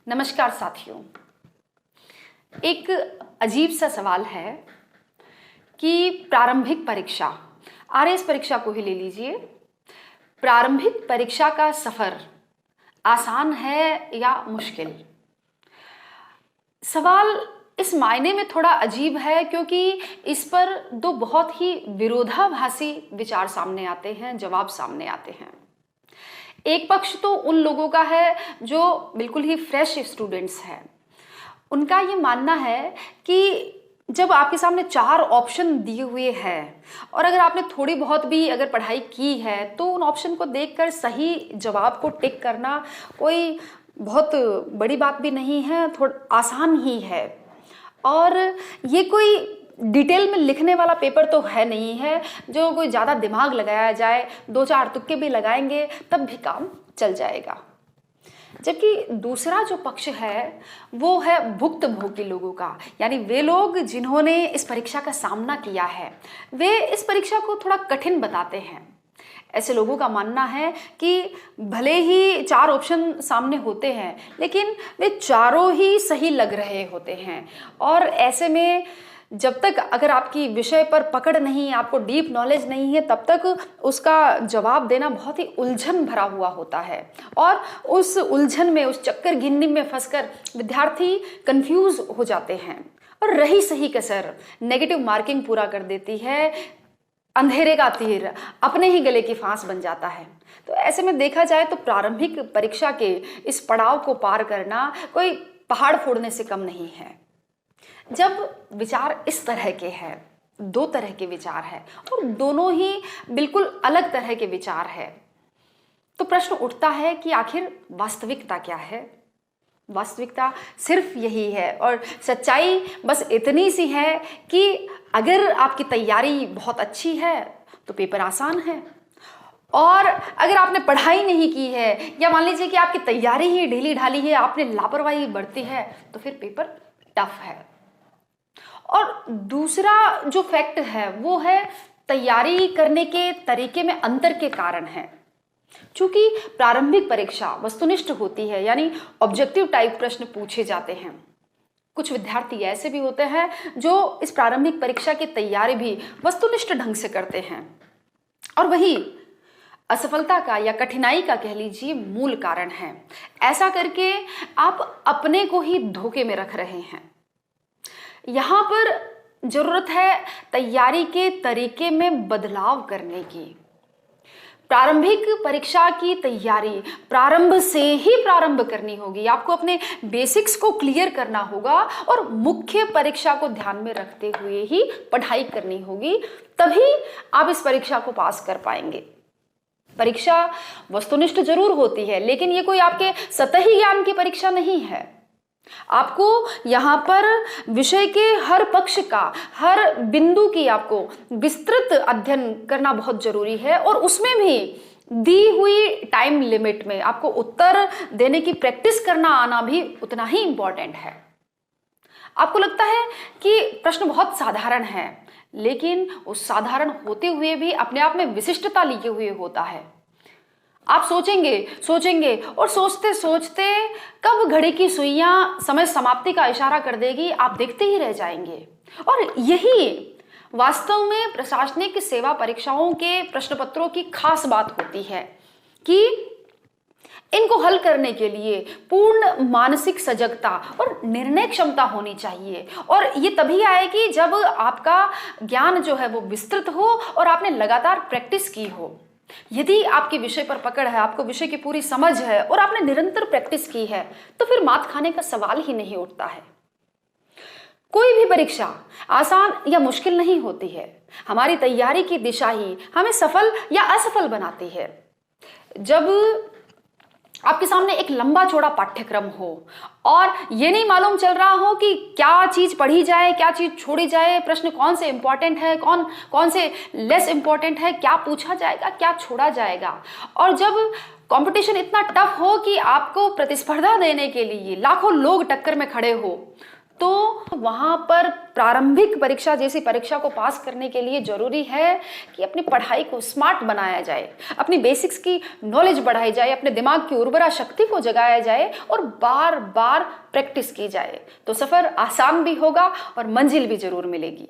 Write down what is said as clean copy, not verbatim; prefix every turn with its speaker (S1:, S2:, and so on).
S1: नमस्कार साथियों। एक अजीब सा सवाल है कि प्रारंभिक परीक्षा, आरएस परीक्षा को ही ले लीजिए। प्रारंभिक परीक्षा का सफर आसान है या मुश्किल? सवाल इस मायने में थोड़ा अजीब है क्योंकि इस पर दो बहुत ही विरोधाभासी विचार सामने आते हैं, जवाब सामने आते हैं। एक पक्ष तो उन लोगों का है जो बिल्कुल ही फ्रेश स्टूडेंट्स हैं। उनका ये मानना है कि जब आपके सामने 4 ऑप्शन दिए हुए हैं और अगर आपने थोड़ी बहुत भी अगर पढ़ाई की है तो उन ऑप्शन को देखकर सही जवाब को टिक करना कोई बहुत बड़ी बात भी नहीं है, थोड़ा आसान ही है। और ये कोई डिटेल में लिखने वाला पेपर तो है नहीं है जो कोई ज़्यादा दिमाग लगाया जाए, 2-4 तुक्के भी लगाएंगे तब भी काम चल जाएगा। जबकि दूसरा जो पक्ष है वो है भुक्तभोगी लोगों का, यानी वे लोग जिन्होंने इस परीक्षा का सामना किया है, वे इस परीक्षा को थोड़ा कठिन बताते हैं। ऐसे लोगों का मानना है कि भले ही 4 ऑप्शन सामने होते हैं लेकिन वे चारों ही सही लग रहे होते हैं और ऐसे में जब तक अगर आपकी विषय पर पकड़ नहीं, आपको डीप नॉलेज नहीं है, तब तक उसका जवाब देना बहुत ही उलझन भरा हुआ होता है और उस उलझन में, उस चक्कर गिननी में फंसकर विद्यार्थी कंफ्यूज हो जाते हैं और रही सही कसर नेगेटिव मार्किंग पूरा कर देती है। अंधेरे का तीर अपने ही गले की फांस बन जाता है। तो ऐसे में देखा जाए तो प्रारंभिक परीक्षा के इस पड़ाव को पार करना कोई पहाड़ फोड़ने से कम नहीं है। जब विचार इस तरह के हैं, 2 तरह के विचार हैं और दोनों ही बिल्कुल अलग तरह के विचार हैं, तो प्रश्न उठता है कि आखिर वास्तविकता क्या है? वास्तविकता सिर्फ यही है और सच्चाई बस इतनी सी है कि अगर आपकी तैयारी बहुत अच्छी है तो पेपर आसान है और अगर आपने पढ़ाई नहीं की है या मान लीजिए कि आपकी तैयारी ही ढीली ढाली है, आपने लापरवाही बरती है, तो फिर पेपर टफ है। और दूसरा जो फैक्ट है वो है तैयारी करने के तरीके में अंतर के कारण है। चूंकि प्रारंभिक परीक्षा वस्तुनिष्ठ होती है, यानी ऑब्जेक्टिव टाइप प्रश्न पूछे जाते हैं, कुछ विद्यार्थी ऐसे भी होते हैं जो इस प्रारंभिक परीक्षा की तैयारी भी वस्तुनिष्ठ ढंग से करते हैं और वही असफलता का या कठिनाई का कह लीजिए मूल कारण है। ऐसा करके आप अपने को ही धोखे में रख रहे हैं। यहाँ पर जरूरत है तैयारी के तरीके में बदलाव करने की। प्रारंभिक परीक्षा की तैयारी प्रारंभ से ही प्रारंभ करनी होगी। आपको अपने बेसिक्स को क्लियर करना होगा और मुख्य परीक्षा को ध्यान में रखते हुए ही पढ़ाई करनी होगी, तभी आप इस परीक्षा को पास कर पाएंगे। परीक्षा वस्तुनिष्ठ जरूर होती है लेकिन ये कोई आपके सतही ज्ञान की परीक्षा नहीं है। आपको यहाँ पर विषय के हर पक्ष का, हर बिंदु की आपको विस्तृत अध्ययन करना बहुत जरूरी है और उसमें भी दी हुई टाइम लिमिट में आपको उत्तर देने की प्रैक्टिस करना आना भी उतना ही इंपॉर्टेंट है। आपको लगता है कि प्रश्न बहुत साधारण है लेकिन उस साधारण होते हुए भी अपने आप में विशिष्टता लिए हुए होता है। आप सोचेंगे और सोचते सोचते कब घड़ी की सुइयां समय समाप्ति का इशारा कर देगी, आप देखते ही रह जाएंगे। और यही वास्तव में प्रशासनिक सेवा परीक्षाओं के प्रश्न पत्रों की खास बात होती है कि इनको हल करने के लिए पूर्ण मानसिक सजगता और निर्णय क्षमता होनी चाहिए और ये तभी आएगी जब आपका ज्ञान जो है वो विस्तृत हो और आपने लगातार प्रैक्टिस की हो। यदि आपके विषय पर पकड़ है, आपको विषय की पूरी समझ है और आपने निरंतर प्रैक्टिस की है तो फिर मात खाने का सवाल ही नहीं उठता है। कोई भी परीक्षा आसान या मुश्किल नहीं होती है, हमारी तैयारी की दिशा ही हमें सफल या असफल बनाती है। जब आपके सामने एक लंबा चौड़ा पाठ्यक्रम हो और ये नहीं मालूम चल रहा हो कि क्या चीज पढ़ी जाए, क्या चीज छोड़ी जाए, प्रश्न कौन से इंपॉर्टेंट है, कौन से लेस इंपॉर्टेंट है, क्या पूछा जाएगा, क्या छोड़ा जाएगा, और जब कंपटीशन इतना टफ हो कि आपको प्रतिस्पर्धा देने के लिए लाखों लोग टक्कर में खड़े हो, तो वहां पर प्रारंभिक परीक्षा जैसी परीक्षा को पास करने के लिए जरूरी है कि अपनी पढ़ाई को स्मार्ट बनाया जाए, अपनी बेसिक्स की नॉलेज बढ़ाई जाए, अपने दिमाग की उर्वरा शक्ति को जगाया जाए और बार बार प्रैक्टिस की जाए। तो सफर आसान भी होगा और मंजिल भी जरूर मिलेगी।